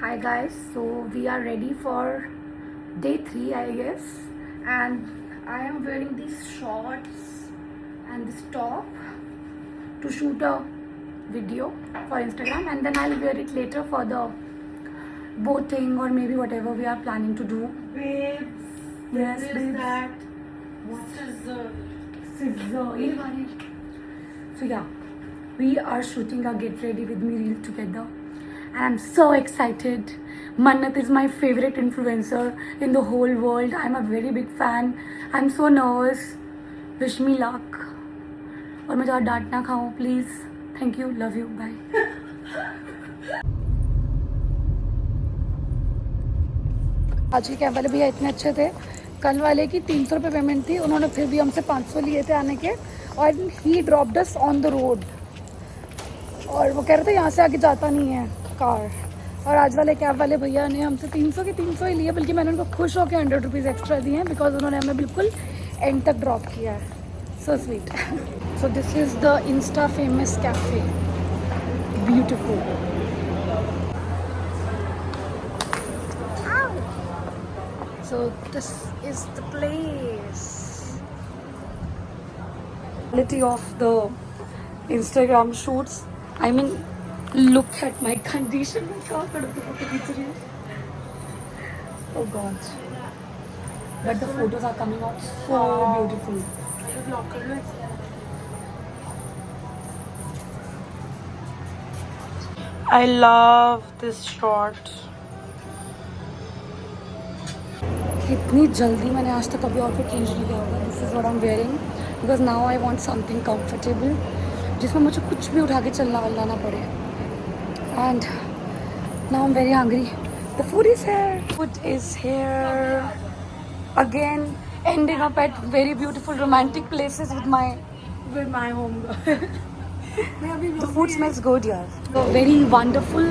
Hi guys, so we are ready for day 3 I guess, and I am wearing these shorts and this top to shoot a video for Instagram, and then I'll wear it later for the boating or maybe whatever we are planning to do. Babes, Yes, there is babes. that scissor. So yeah, we are shooting a get ready with me reel together, and I'm so excited. Mannat is my favorite influencer in the whole world. I'm a very big fan. I'm so nervous. Wish me luck. और मैं ज़्यादा डांट ना खाऊं please. Thank you, love you, bye. आज के cab वाले भैया इतने अच्छे थे. कल वाले की 300 रुपये पेमेंट थी, उन्होंने फिर भी हमसे 500 लिए थे आने के, और ही dropped us on the road. और वो कह रहे थे यहाँ से आगे जाता नहीं है कार. और आज वाले कैब वाले भैया ने हमसे 300 के 300 ही लिए, बल्कि मैंने उनको खुश होकर 100 रुपीज़ एक्स्ट्रा दिए हैं, बिकॉज उन्होंने हमें बिल्कुल एंड तक ड्रॉप किया है. So sweet. So this is the Insta famous cafe. Beautiful. So this is the place. Quality of the Instagram shoots. I mean, look at my condition. मैं क्या करूँ तो फोटो खींच रही हूँ. Oh God. But the photos are coming out so beautiful. I love this short. इतनी जल्दी मैंने आज तक कभी आउटफिट चेंज नहीं किया होगा. This is what I am wearing because now I want something comfortable जिसमें मुझे कुछ भी उठा के चलना वलना ना पड़े. And now I am very hungry. The food is here. Food is here again. Ending up at very beautiful romantic places with With my home girl. The food smells good, yaar. A very wonderful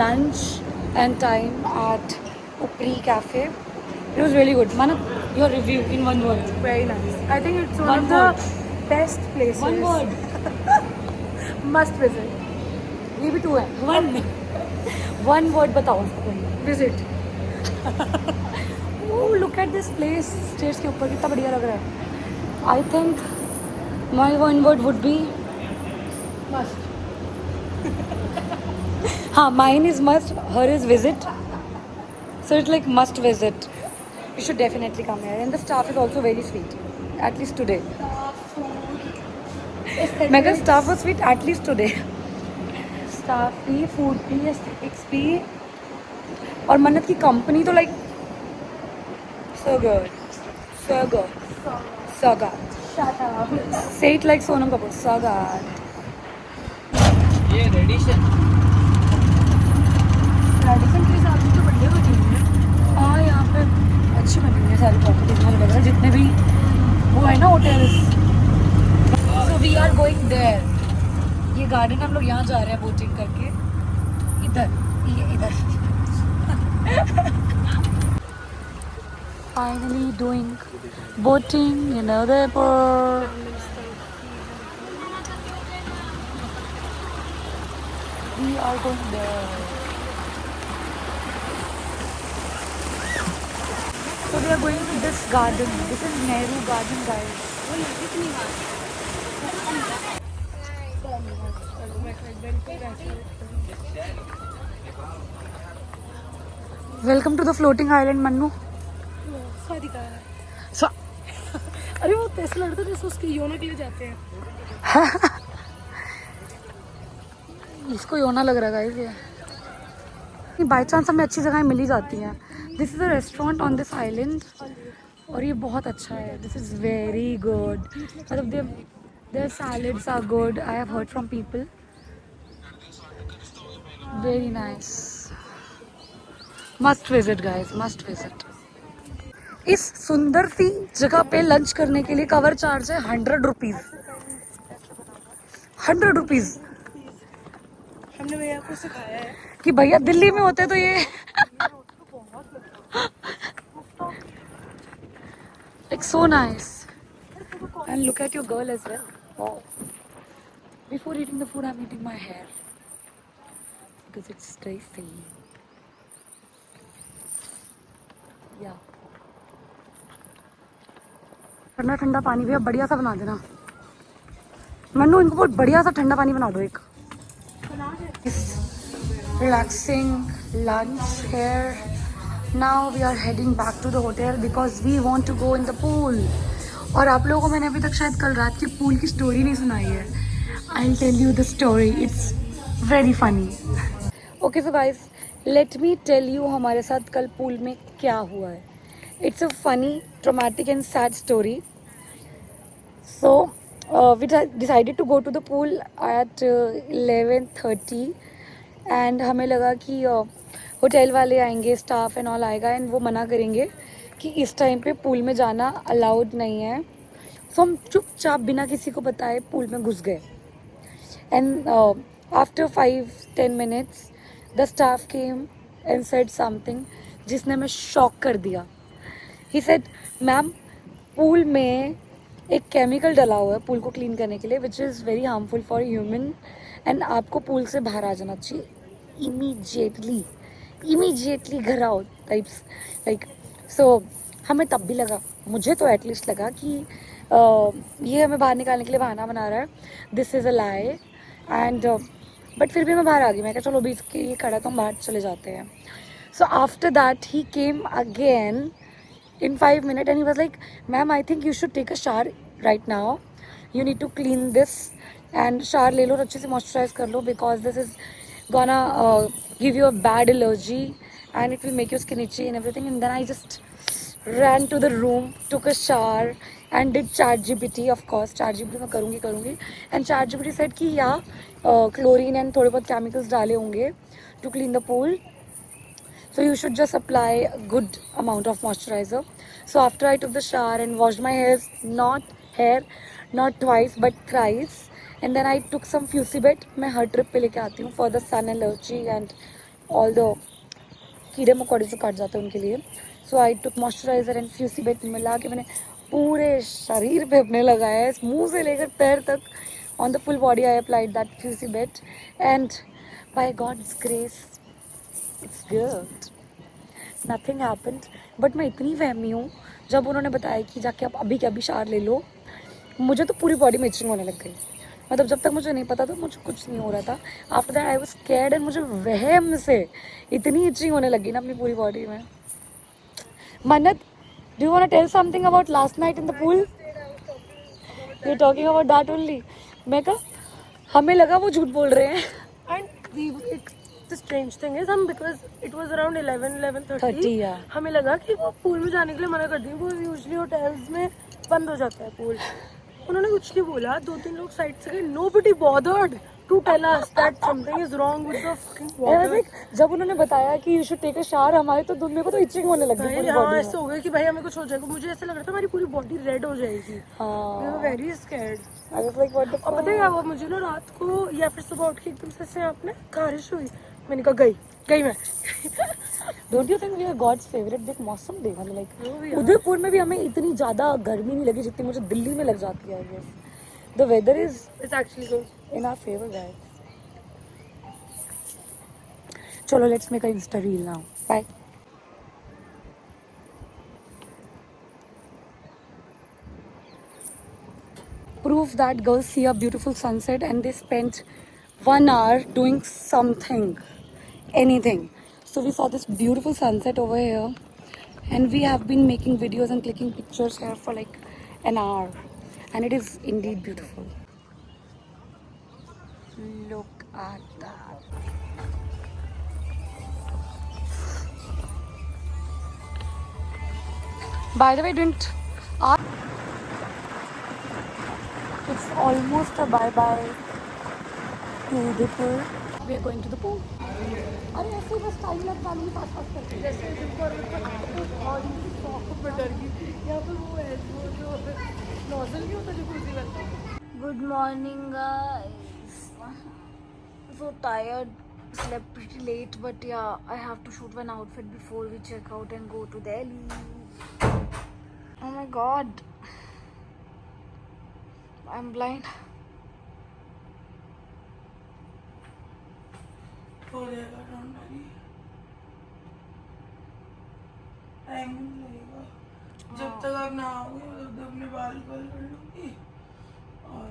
lunch and time at Upri Cafe. It was really good. Manat, your review in one word. Very nice. I think it's one, One of word. the best places. One word. Must visit. ये भी two है. One. One word बताओ उसको पहले. Visit. Oh, look at this place. Stairs के ऊपर कितना बढ़िया लग रहा है. I think my one word would be Must. हाँ, mine is must. Her is visit. So it's like must visit. You should definitely come here. And the staff is also very sweet. At least today. Mega staff was sweet at least today. Staff भी, food भी, aesthetics भी. और मन्नत की company तो like so good. So good. So good. Shut up. Say it like Sonam Kapoor. So good. ये Radisson Radisson के हिसाब से तो बढ़िया बनी हुई है. हाँ, यहाँ पे अच्छी बनी हुई है सारी प्रॉपर्टीज. मुझे लग रहा है जितने भी वो है ना hotels. So we are going there. ये गार्डन हम लोग यहाँ जा रहे हैं बोटिंग करके. इधर, ये इधर. Finally doing boating in Udaipur. We are going there. So we are going to this garden. This is Nehru Garden, guys. Welcome to the floating island, Mannu. So, अरे वो ऐसा लड़ता है जैसे उसके योना के लिए जाते हैं. इसको योना लग रहा है गाइस. ये बाई चांस हमें अच्छी जगह मिल ही जाती हैं. This is a restaurant on this island और ये बहुत अच्छा है. This is very good. मतलब their salads are good. I have heard from people. Very nice. Must visit guys, must visit. इस सुंदर सी जगह पे लंच करने के लिए कवर चार्ज है 100 रुपीज़. 100 रुपीज़. हमने भैया को सिखाया है. कि भैया दिल्ली में होते तो ये like so nice. And look at your girl as well. Wow. Before eating the food, I'm eating my hair because it's tasty. या ठंडा ठंडा पानी भी अब बढ़िया सा बना देना। मन्नू इनको बहुत बढ़िया सा ठंडा पानी बना दो एक। Relaxing lunch here. Now we are heading back to the hotel because we want to go in the pool. और आप लोगों को मैंने अभी तक शायद कल रात की पूल की स्टोरी नहीं सुनाई है। I will tell you the story, it's very funny. Okay so guys, let me tell you हमारे साथ कल पूल में क्या हुआ है। It's a funny, traumatic and sad story. So we decided to go to the pool at 11:30 and हमें लगा कि होटल वाले आएंगे, स्टाफ एंड ऑल आएगा एंड वो मना करेंगे कि इस टाइम पे पूल में जाना अलाउड नहीं है। सो हम चुपचाप बिना किसी को बताए पूल में घुस गए and after 5-10 minutes the staff came and said something जिसने हमें शॉक कर दिया। ही सेड मैम पूल में एक केमिकल डला हुआ है पूल को क्लीन करने के लिए which is very harmful for human and आपको पूल से बाहर आ जाना चाहिए इमीजिएटली घर आओ टाइप्स लाइक। सो हमें तब भी लगा, मुझे तो एटलीस्ट लगा कि ये हमें बाहर निकालने के लिए बहाना बना रहा है, this is a lie and but फिर भी मैं बाहर आ गई। मैं कहा चलो अभी इसके ये खड़ा तो हम बाहर चले जाते हैं। So after that he came again in 5 minutes and he was like, ma'am I think you should take a shower right now, you need to clean this and shower ले लो और अच्छे से moisturize कर लो because this is gonna give you a bad allergy and it will make your skin itchy and everything. And then I just ran to the room, took a shower and did ChatGPT, of course ChatGPT मैं करूँगी and ChatGPT said कि या chlorine and थोड़े बहुत chemicals डाले होंगे to clean the pool. So you should just apply a good amount of moisturizer. So after I took the shower and washed my hair, not twice but thrice, and then I took some Fusibet. मैं हर trip पे लेके आती हूँ for the sun allergy and all the कीड़े मकोड़े जो काट जाते हैं उनके लिए. So I took moisturizer and Fusibet मिला के मैंने पूरे शरीर पे अपने लगाया है, मुंह से लेकर पैर तक. On the full body I applied that Fusibet and by God's grace it's good. Nothing happened. But मैं इतनी वहमी हूँ, जब उन्होंने बताया कि जाके आप अभी के अभी शावर ले लो, मुझे तो पूरी बॉडी में इचिंग होने लग गई. मतलब जब तक मुझे नहीं पता था मुझे कुछ नहीं हो रहा था. After that I was scared and मुझे वहम से इतनी इचिंग होने लगी ना अपनी पूरी बॉडी में. Mannat, do you want to tell something about last night in the pool? You are talking about that only. मैं कहा हमें लगा वो झूठ बोल रहे हैं. And the strange thing is हम because it was around 11:30 30 yeah. हमें लगा कि वो पूल में जाने के लिए मना कर दिया. वो यूजुअली होटल्स में बंद हो जाता है पूल. उन्होंने कुछ नहीं बोला. 2-3 लोग साइड से गए. Nobody bothered to tell us that something is wrong with the fucking water. जब उन्होंने बताया कि you should take a shower, हमारे तो मेरे को तो इचिंग होने लगी पूरी हाँ बॉडी ऐसा हो गया कि भाई हमें कुछ हो जाएगा. मुझे ऐसा लग रहा था हमारी पूरी बॉडी रेड हो जाएगी. We were very scared. I was like what the और पता है क्या हुआ मुझे ना, रात को या फिर सुबह उठ के एकदम से ऐसे आपने खारिश हुई. मैंने कहा गई मैं. Don't you think we are God's favourite? देख मौसम देख, मतलब वो भी लाइक है. उदयपुर में भी हमें इतनी ज़्यादा गर्मी नहीं लगी जितनी मुझे दिल्ली में लग जाती है. I guess the weather is It's actually good. In our favour guys. चलो let's make a insta reel now. Bye. Proof that girls see a beautiful sunset and they spent 1 hour doing something, anything. So we saw this beautiful sunset over here and we have been making videos and clicking pictures here for like an hour and it is indeed beautiful. Look at that. By the way, didn't it's almost a bye-bye to Udaipur. We are going to the pool. अरे ऐसे ही बस time लग पानी पास करके. जैसे और बहुत डर गई. यहाँ पर वो है वो जो नोजल नहीं होता जो कुर्सी वाला. Good morning guys. So tired. Slept pretty late, but yeah, I have to shoot one outfit before we check out and go to Delhi. Oh my God. I'm blind. हो जाएगा. Don't worry. I टाइम लगेगा। जब तक आप नहाओगे तब तक अपने बाल कर लूँगी और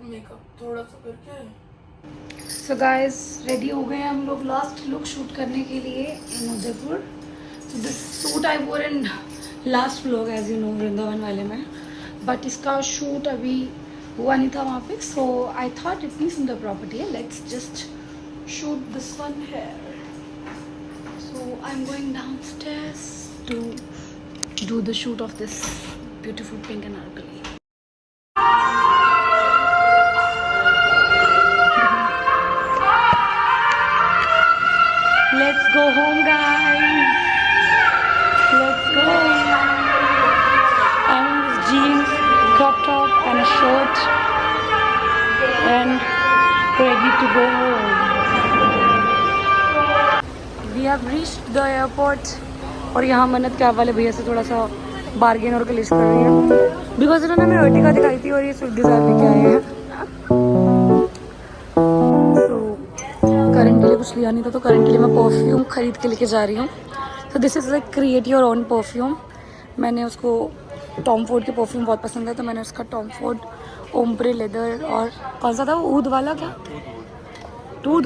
मेकअप थोड़ा सा करके। सो गाइस रेडी हो गए हम लोग लास्ट लुक शूट करने के लिए in Udaipur. So this suit I wore in last vlog as you know Vrindavan वाले में, बट इसका शूट अभी हुआ नहीं था वहाँ पे, सो आई थॉट इतनी सुंदर प्रॉपर्टी है, let's just shoot this one here. So I am going downstairs to do the shoot of this beautiful pink anarkali. Let's go home, guys. Let's go. I'm in this jeans, crop top, and a shirt, and ready to go home. We have reached the airport. और यहाँ मन्नत cab वाले भैया से थोड़ा सा bargain और कलेश कर रही हैं, बिकॉज उन्होंने हमें अर्टिगा दिखाई थी और ये स्विफ्ट डिजायर लेके आए हैं। करण के लिए कुछ लिया नहीं था, तो करण के लिए मैं परफ्यूम खरीद के लेके जा रही हूँ। तो this is like create your own perfume. मैंने उसको टॉम फोर्ड के परफ्यूम बहुत पसंद है, तो मैंने उसका टॉम फोर्ड ओम्ब्रे लेदर और कौन सा था वो ऊद वाला, क्या ऊद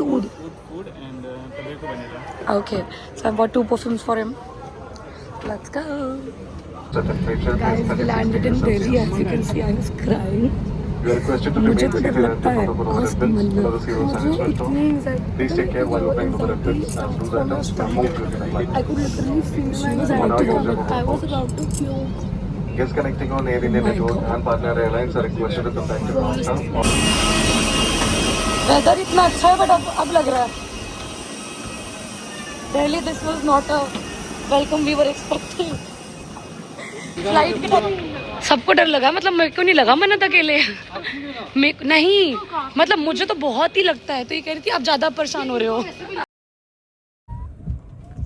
okay, so I bought 2 perfumes for him. Let's go guys, we landed in Delhi, as you can see I was crying. You are requested to मुझे remain तो डर seated लगता at the है front of the cost entrance मतलब for the serious and मुझे restaurant. इतनी anxiety Please take care while opening the entrance as soon as the entrance will move to the flight. I could literally feel my anxiety coming. I was about to puke. Guests connecting on Air India Network and partner airlines are requested to contact the counter. Weather इतना अच्छा है, but अब लग रहा है पहले this was not a welcome we were expecting. Flight के time सबको डर लगा, मतलब मेरे को नहीं लगा, मन्नत अकेले नहीं, मतलब मुझे तो बहुत ही लगता है। तो ये कह रही थी आप ज्यादा परेशान हो रहे हो।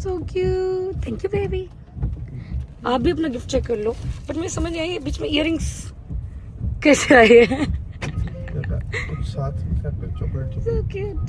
So cute, thank you baby. आप भी अपना गिफ्ट चेक कर लो, बट मुझे समझ नहीं आई बीच में इयररिंग्स कैसे आए हैं। साथ में चॉकलेट सो क्यूट।